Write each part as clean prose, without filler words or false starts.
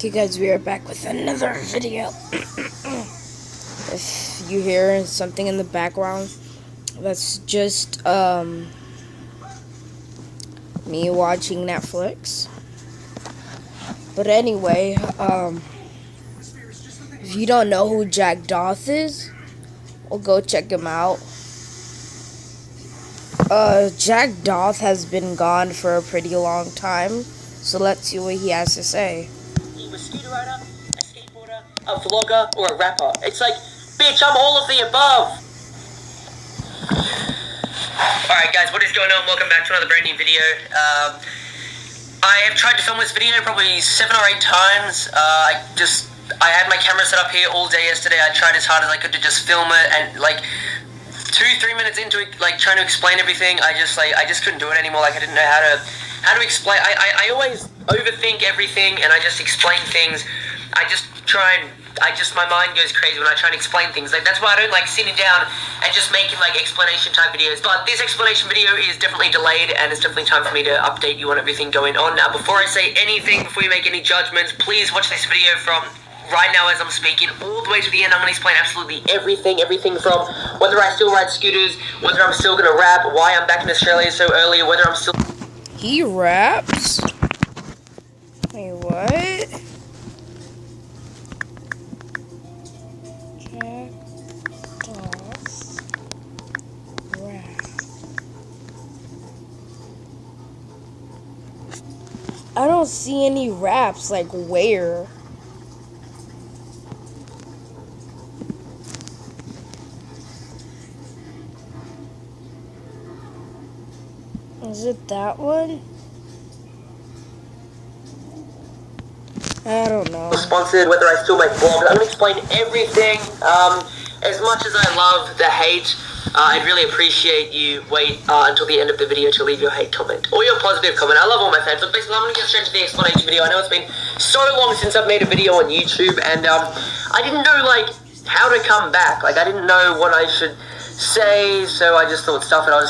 Okay guys, we are back with another video. If you hear something in the background, that's just me watching Netflix. But anyway, if you don't know who dauth is, well, go check him out. Dauth has been gone for a pretty long time, so let's see what he has to say. A scooter rider, a skateboarder, a vlogger, or a rapper. It's like, bitch, I'm all of the above. Alright guys, what is going on? Welcome back to another brand new video. I have tried to film this video probably 7 or 8 times. I had my camera set up here all day yesterday. I tried as hard as I could to just film it, and like 2-3 minutes into it, like trying to explain everything, I just couldn't do it anymore. Like I didn't know how to explain. I always overthink everything, and I just explain things. My mind goes crazy when I try and explain things. Like that's why I don't like sitting down and just making like explanation type videos. But this explanation video is definitely delayed, and it's definitely time for me to update you on everything going on. Now, before I say anything, before you make any judgments, please watch this video from right now as I'm speaking all the way to the end. I'm going to explain absolutely everything from whether I still ride scooters, whether I'm still going to rap, why I'm back in Australia so early, whether I'm still... He raps? Wait, what? I don't see any raps, like where? Is it that one? I don't know. Sponsored, whether I still make vlogs. I'm going to explain everything. As much as I love the hate, I'd really appreciate you wait until the end of the video to leave your hate comment. Or your positive comment. I love all my fans. But basically, I'm going to get straight to the explanation video. I know it's been so long since I've made a video on YouTube, and I didn't know, like, how to come back. Like, I didn't know what I should say, so I just thought, stuff it, I'm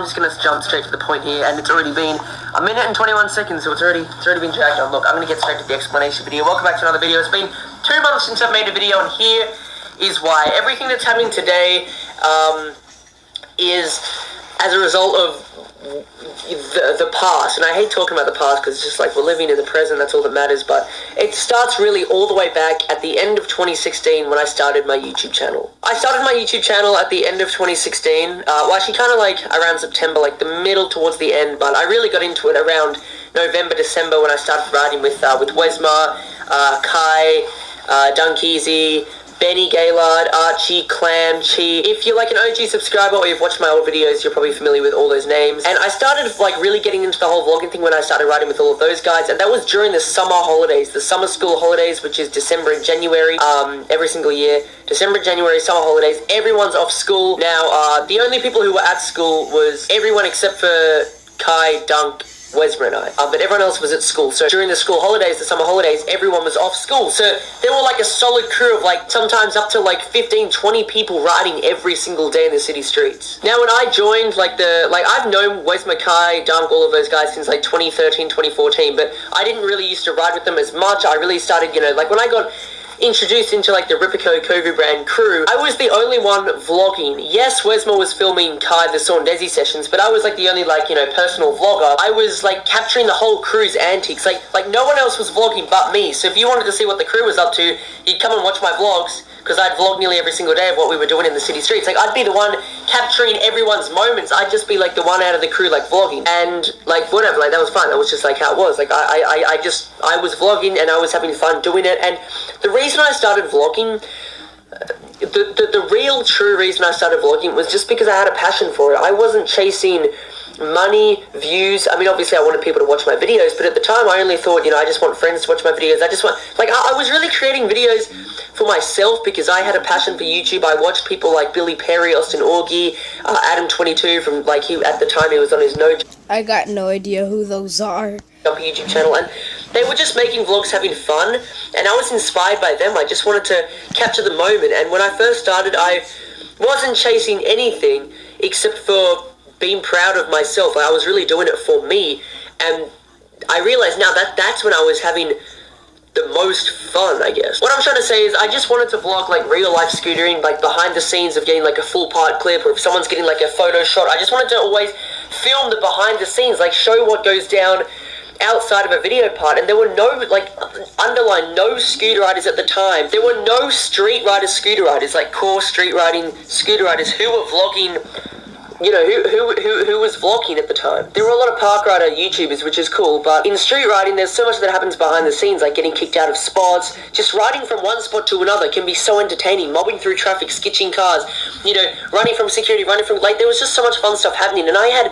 just going to jump straight to the point here, and it's already been 1 minute and 21 seconds, so it's already been dragged on. Look, I'm going to get straight to the explanation video. Welcome back to another video. It's been 2 months since I've made a video, and here is why. Everything that's happening today is as a result of the past, and I hate talking about the past because it's just like we're living in the present, that's all that matters, but it starts really all the way back at the end of 2016 when I started my YouTube channel. I started my YouTube channel at the end of 2016, well actually kind of like around September, like the middle towards the end, but I really got into it around November, December when I started riding with Wesma, Kai, Dunkeezy, Benny, Gaylard, Archie, Clam, Chi. If you're like an OG subscriber or you've watched my old videos, you're probably familiar with all those names. And I started like really getting into the whole vlogging thing when I started riding with all of those guys, and that was during the summer holidays, the summer school holidays, which is December and January, every single year. December, January, summer holidays, everyone's off school. Now, the only people who were at school was everyone except for Kai, Dunk, Wesmer and I, but everyone else was at school. So during the school holidays, the summer holidays, everyone was off school. So there were like a solid crew of like sometimes up to like 15-20 people riding every single day in the city streets. Now when I joined, I've known Wesmer, Kai, Dunk, all of those guys since like 2013, 2014, but I didn't really used to ride with them as much. I really started, like when I got introduced into like the Ripiko Kovu brand crew, I was the only one vlogging. Yes, Wesmo was filming Kai the Saundesi sessions, but I was like the only personal vlogger. I was like capturing the whole crew's antics. Like no one else was vlogging but me. So if you wanted to see what the crew was up to, you'd come and watch my vlogs, because I'd vlog nearly every single day of what we were doing in the city streets. Like, I'd be the one capturing everyone's moments. I'd just be like the one out of the crew like vlogging, and like whatever, like that was fun. That was just like how it was. Like I was vlogging and I was having fun doing it. And the reason I started vlogging, the real true reason I started vlogging was just because I had a passion for it. I wasn't chasing money, views. I mean, obviously I wanted people to watch my videos, but at the time I only thought, I just want friends to watch my videos. I just want, I was really creating videos for myself because I had a passion for YouTube. I watched people like Billy Perry, Austin Augie, Adam22 from at the time he was on his I got no idea who those are. YouTube channel, and they were just making vlogs, having fun, and I was inspired by them. I just wanted to capture the moment, and when I first started, I wasn't chasing anything except for being proud of myself. I was really doing it for me, and I realized now that that's when I was having the most fun, I guess. What I'm trying to say is I just wanted to vlog like real life scootering, like behind the scenes of getting like a full part clip, or if someone's getting like a photo shot. I just wanted to always film the behind the scenes, like show what goes down outside of a video part. And there were no, like, underline, no scooter riders at the time. There were no street riders, scooter riders, like core street riding scooter riders who were vlogging, you know, who was vlogging at the time. There were a lot of park rider YouTubers, which is cool, but in street riding, there's so much that happens behind the scenes, like getting kicked out of spots. Just riding from one spot to another can be so entertaining. Mobbing through traffic, skitching cars, you know, running from security, running from, like, there was just so much fun stuff happening, and I had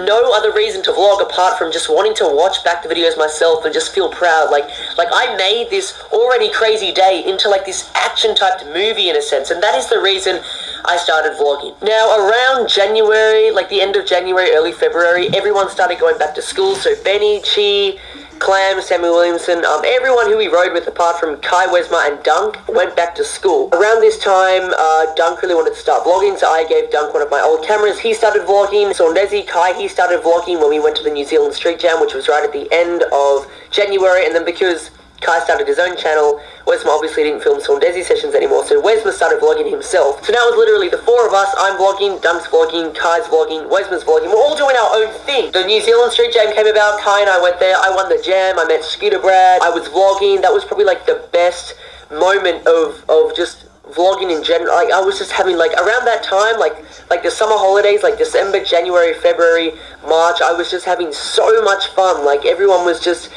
no other reason to vlog apart from just wanting to watch back the videos myself and just feel proud. Like I made this already crazy day into like this action-type movie in a sense, and that is the reason I started vlogging. Now, around January, like the end of January, early February, everyone started going back to school. So Benny, Chi, Clam, Samuel Williamson, everyone who we rode with apart from Kai, Wesma and Dunk went back to school. Around this time, Dunk really wanted to start vlogging, so I gave Dunk one of my old cameras. He started vlogging. Sondesi, Kai, he started vlogging when we went to the New Zealand Street Jam, which was right at the end of January. And then because Kai started his own channel, Wesma obviously didn't film Sondesi sessions anymore, so Wesma started vlogging himself. So now it's literally the four of us. I'm vlogging, Dunk's vlogging, Kai's vlogging, Wesma's vlogging. We're all doing our own thing. The New Zealand Street Jam came about, Kai and I went there, I won the jam, I met Scooter Brad, I was vlogging. That was probably like the best moment of just vlogging in general. Like, I was just having, like, around that time, like the summer holidays, like December, January, February, March, I was just having so much fun. Like, everyone was just,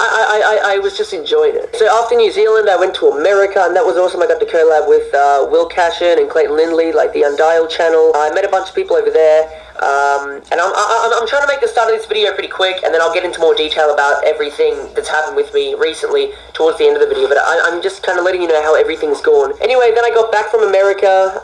I was just enjoying it. So after New Zealand, I went to America, and that was awesome. I got to collab with Will Cashin and Clayton Lindley, like the Undialed channel. I met a bunch of people over there. And I'm trying to make the start of this video pretty quick, and then I'll get into more detail about everything that's happened with me recently towards the end of the video, but I'm just kind of letting you know how everything's gone. Anyway, then I got back from America,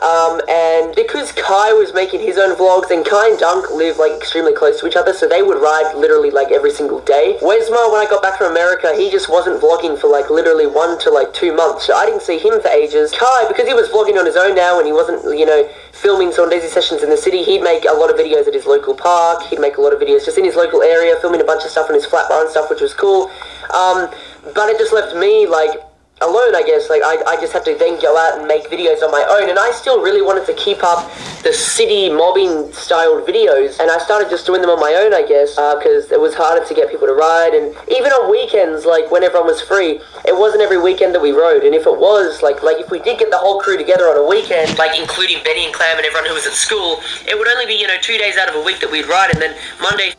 and because Kai was making his own vlogs, and Kai and Dunk live like extremely close to each other, so they would ride literally like every single day. Wesma, when I got back from America, he just wasn't vlogging for like literally 1 to like 2 months, so I didn't see him for ages. Kai, because he was vlogging on his own now, and he wasn't, you know, filming Sondesi sessions in the city, he'd make a lot of videos at his local park, he'd make a lot of videos just in his local area, filming a bunch of stuff on his flat bar and stuff, which was cool. But it just left me, like, alone, I guess. Like, I just had to then go out and make videos on my own, and I still really wanted to keep up the city mobbing styled videos, and I started just doing them on my own, I guess, because it was harder to get people to ride. And even on weekends, like when everyone was free, it wasn't every weekend that we rode, and if it was, like if we did get the whole crew together on a weekend, like including Benny and Clam and everyone who was at school, it would only be, you know, 2 days out of a week that we'd ride, and then Monday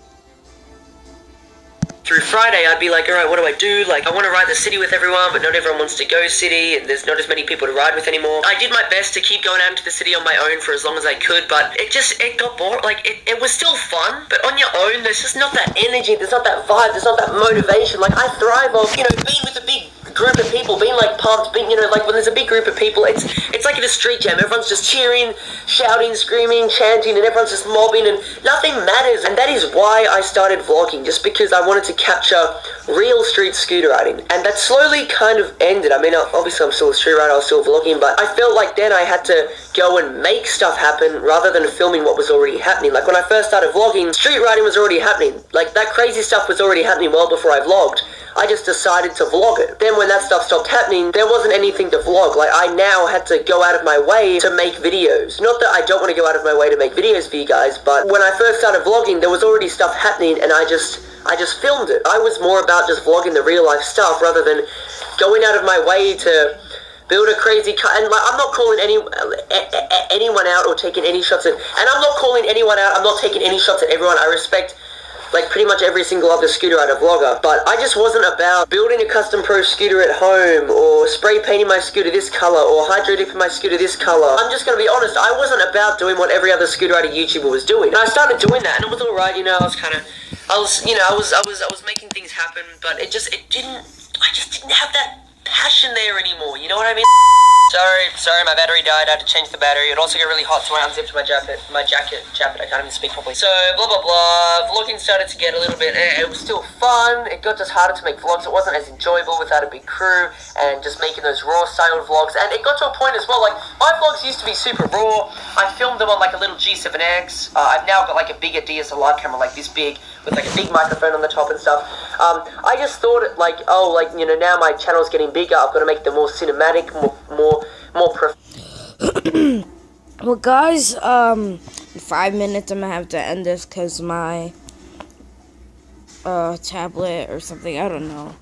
through Friday, I'd be like, alright, what do I do? Like, I want to ride the city with everyone, but not everyone wants to go city, and there's not as many people to ride with anymore. I did my best to keep going out into the city on my own for as long as I could, but it got boring. Like, it was still fun, but on your own, there's just not that energy, there's not that vibe, there's not that motivation. Like, I thrive off, you know, being with a big group of people, being like pumped, being, you know, like when there's a big group of people, it's like at a street jam, everyone's just cheering, shouting, screaming, chanting, and everyone's just mobbing, and nothing matters. And that is why I started vlogging, just because I wanted to capture real street scooter riding. And that slowly kind of ended. I mean, obviously I'm still a street rider, I was still vlogging, but I felt like then I had to go and make stuff happen rather than filming what was already happening. Like when I first started vlogging, street riding was already happening. Like that crazy stuff was already happening well before I vlogged. I just decided to vlog it. Then when that stuff stopped happening, there wasn't anything to vlog. Like, I now had to go out of my way to make videos. Not that I don't want to go out of my way to make videos for you guys, but when I first started vlogging, there was already stuff happening, and I just filmed it. I was more about just vlogging the real life stuff rather than going out of my way to build a crazy cut. And like, I'm not calling anyone out or taking any shots at, and I'm not calling anyone out, I'm not taking any shots at everyone. I respect like pretty much every single other scooter rider vlogger, but I just wasn't about building a custom pro scooter at home, or spray painting my scooter this color, or hydro dipping my scooter this color. I'm just gonna be honest, I wasn't about doing what every other scooter rider YouTuber was doing. And I started doing that, and it was alright, you know, I was making things happen, but I just didn't have that passion there anymore, you know what I mean? Sorry, my battery died, I had to change the battery. It also got really hot, so I unzipped my jacket, I can't even speak properly. So, blah, blah, blah, vlogging started to get a little bit, it was still fun, it got just harder to make vlogs, it wasn't as enjoyable without a big crew, and just making those raw styled vlogs, and it got to a point as well, like, my vlogs used to be super raw, I filmed them on like a little G7X, I've now got like a bigger DSLR camera, like this big, with like a big microphone on the top and stuff. I just thought it like, oh, like, you know, now my channel's getting bigger, I've got to make them more cinematic, more Well, guys, in 5 minutes I'm gonna have to end this because my tablet or something, I don't know,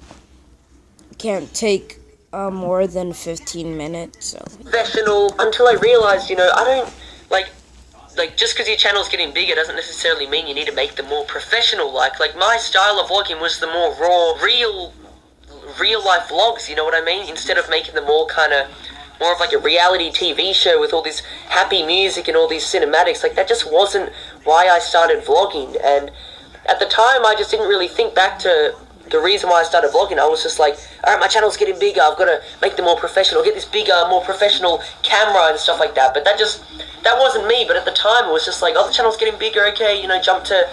can't take more than 15 minutes. So professional, until I realized, you know, I don't like just because your channel's getting bigger doesn't necessarily mean you need to make them more professional. Like my style of vlogging was the more raw, real life vlogs, you know what I mean? Instead of making them all kind of more of like a reality TV show with all this happy music and all these cinematics. Like, that just wasn't why I started vlogging. And at the time, I just didn't really think back to the reason why I started vlogging. I was just like, alright, my channel's getting bigger, I've got to make them more professional, get this bigger, more professional camera and stuff like that. But that wasn't me. But at the time, it was just like, oh, the channel's getting bigger, okay, you know, jump to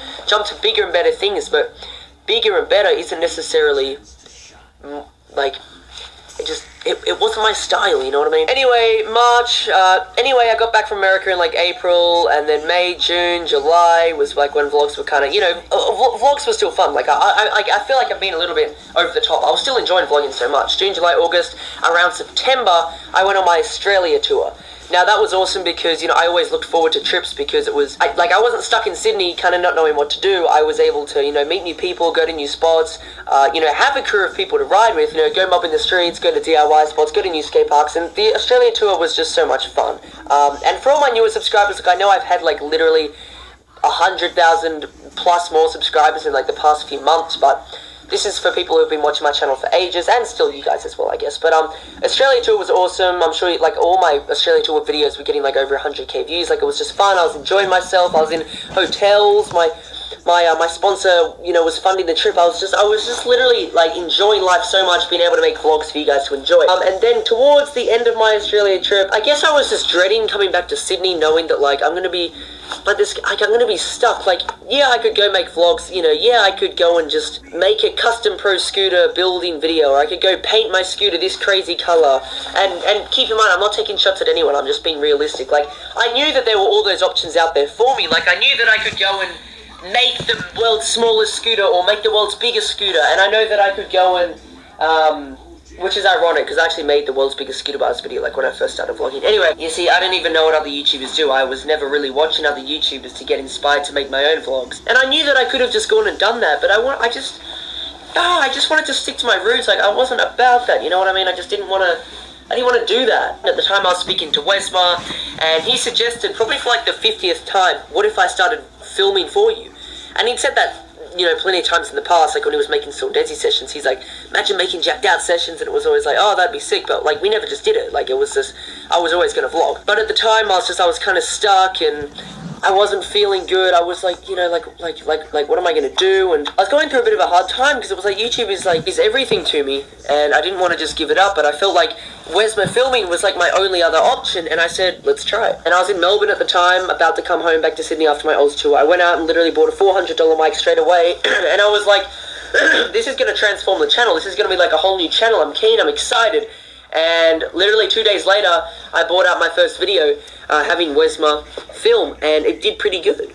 bigger and better things. But bigger and better isn't necessarily like, it wasn't my style, you know what I mean? Anyway, March, I got back from America in like April, and then May, June, July was like when vlogs were kind of, you know, vlogs were still fun. Like, I feel like I've been a little bit over the top. I was still enjoying vlogging so much. June, July, August, around September, I went on my Australia tour. Now, that was awesome because, you know, I always looked forward to trips because it was, I wasn't stuck in Sydney kind of not knowing what to do. I was able to, you know, meet new people, go to new spots, you know, have a crew of people to ride with, you know, go mob in the streets, go to DIY spots, go to new skate parks, and the Australia tour was just so much fun. And for all my newer subscribers, like, I know I've had, like, literally 100,000 plus more subscribers in, like, the past few months, but this is for people who've been watching my channel for ages, and still you guys as well, I guess. But Australia tour was awesome. I'm sure, like, all my Australia tour videos were getting like over 100k views. Like, it was just fun. I was enjoying myself. I was in hotels. My sponsor, you know, was funding the trip. I was just literally like enjoying life so much, being able to make vlogs for you guys to enjoy. And then towards the end of my Australia trip, I guess I was just dreading coming back to Sydney, knowing that like I'm gonna be stuck. Like, yeah, I could go make vlogs, you know, yeah, I could go and just make a custom pro scooter building video, or I could go paint my scooter this crazy color. And keep in mind, I'm not taking shots at anyone, I'm just being realistic. Like, I knew that there were all those options out there for me. Like, I knew that I could go and make the world's smallest scooter or make the world's biggest scooter, and I know that I could go and which is ironic because I actually made the world's biggest scooter bars video like when I first started vlogging. Anyway, you see, I didn't even know what other YouTubers do. I was never really watching other YouTubers to get inspired to make my own vlogs, and I knew that I could have just gone and done that, but I just wanted to stick to my roots. Like, I wasn't about that, you know what I mean? I didn't want to do that. At the time, I was speaking to Wesma, and he suggested, probably for like the 50th time, what if I started filming for you? And he'd said that, you know, plenty of times in the past, like when he was making Still Desi sessions, he's like, imagine making Jacked Out sessions, and it was always like, oh, that'd be sick, but like, we never just did it. Like, it was just, I was always going to vlog. But at the time, I was kind of stuck, and I wasn't feeling good. I was like, you know, like, what am I going to do? And I was going through a bit of a hard time, because it was like, YouTube is everything to me, and I didn't want to just give it up, but I felt like Wesma filming was like my only other option, and I said, let's try it. And I was in Melbourne at the time, about to come home back to Sydney after my Oz tour. I went out and literally bought a $400 mic straight away, and I was like, this is going to transform the channel. This is going to be like a whole new channel. I'm keen, I'm excited. And literally 2 days later, I bought out my first video, having Wesma film, and it did pretty good.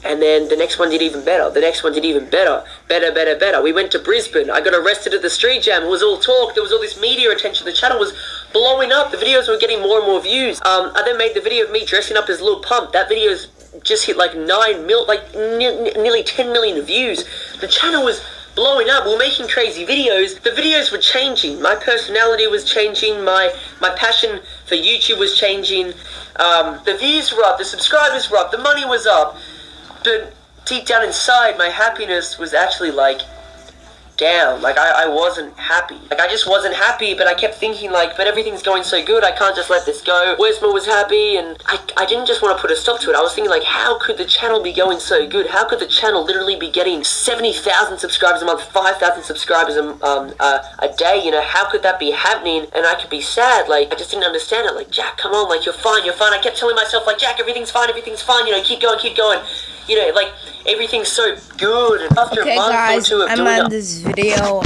And then the next one did even better. The next one did even better. Better. We went to Brisbane. I got arrested at the street jam. It was all talk. There was all this media attention. The channel was blowing up. The videos were getting more and more views. I then made the video of me dressing up as Lil Pump. That video's just hit like nearly 10 million views. The channel was blowing up. We were making crazy videos. The videos were changing. My personality was changing. My passion for YouTube was changing. The views were up. The subscribers were up. The money was up. But deep down inside, my happiness was actually like down. Like, I wasn't happy. Like, I just wasn't happy, but I kept thinking like, but everything's going so good, I can't just let this go. Wesma was happy, and I didn't just want to put a stop to it. I was thinking like, how could the channel be going so good? How could the channel literally be getting 70,000 subscribers a month, 5,000 subscribers a day? You know, how could that be happening? And I could be sad. Like, I just didn't understand it. Like, Jack, come on, like, you're fine. I kept telling myself like, Jack, everything's fine, you know, keep going. You know, like, everything's so good. And after a month guys, or two of I'm doing on this video.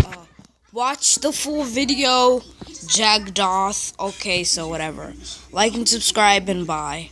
Watch the full video. Jack Dauth. Okay, so whatever. Like and subscribe and bye.